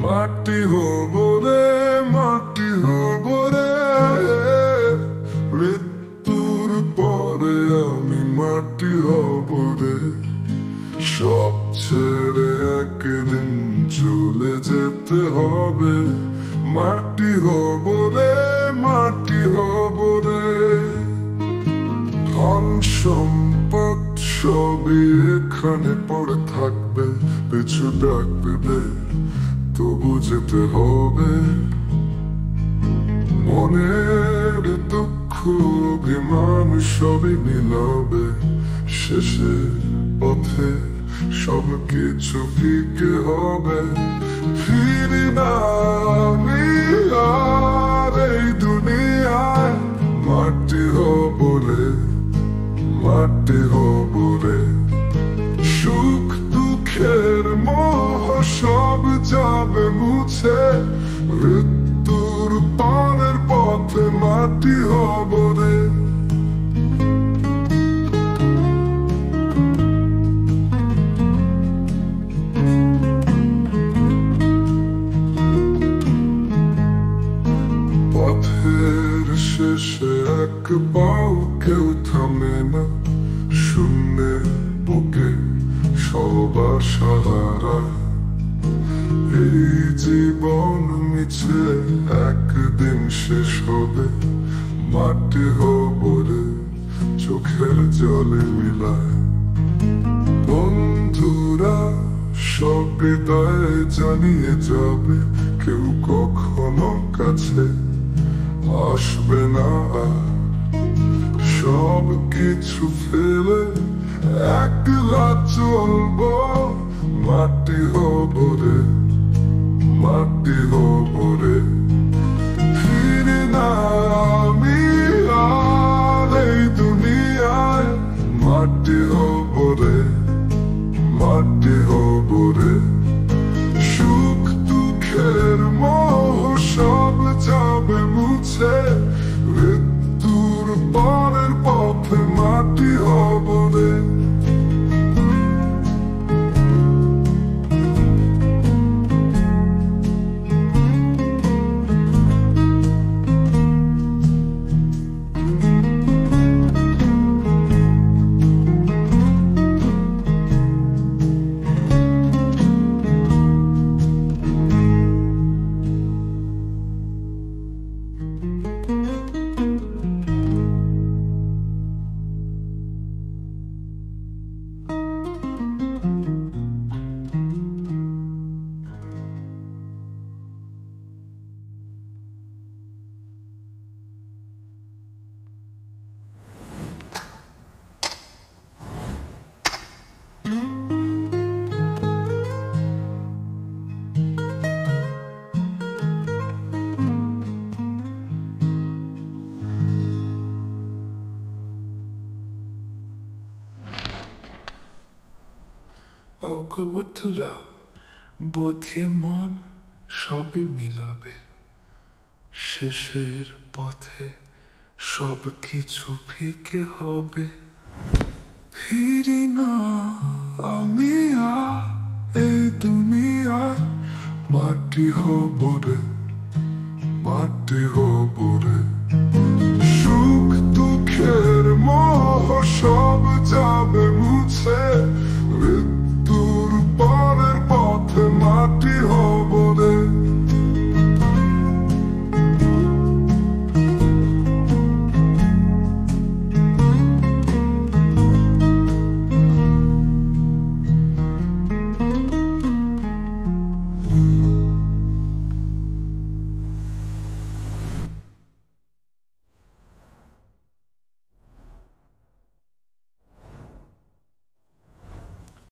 মাটি হব রে, মাটি হব রে, মৃত্যুর পরে আমি মাটি হব রে। সব ছেড়ে একদিন চলে যেতে হবে, মাটি হব রে, মাটি হব রে। ধন সম্পদ সবই এখানে পড়ে থাকবে, পিছু ডাকবে, তবু যেতে হবে। মনের দুঃখ অভিমান সবই মিলাবে, শেষের পথে সব কিছু ফিকে হবে। ফিরি না আমি আর এই দুনিয়ায়, মাটি হব রে, মাটি হব রে। সুখ দুঃখের মোহ সব যাবে মুছে, মৃত্যুর পরের পথে মাটি হব রে। পথের শেষে এক পাও কেউ থামে না, শূন্যের বুকে সবার সাহারা। এই জীবন মিছে একদিন শেষ হবে, মাটি হব রে, চোখের জলে মিলায়। বন্ধুরা সব বিদায় জানিয়ে যাবে, কেউ কখনো কাছে আসবে না। সব কিছু ফেলে একলা চলবো, মাটি হব রে, মাটি হব রে। ফিরে না আমি আর এই দুনিয়ায়, মাটি হব রে, মাটি হব রে। সুখ দুঃখের মোহ সব যাবে মুছে, মৃত্যুর পরের পথে মাটি হব রে। অগবতলা বোধে মন সবই মিলাবে, শেষের পথে সব কিছু ফিকে হবে। ফিরি না আমি আর এই দুনিয়ায়, মাটি হব রে, মাটি হব রে। সুখ দুঃখের মোহ সব যাবে মুছে,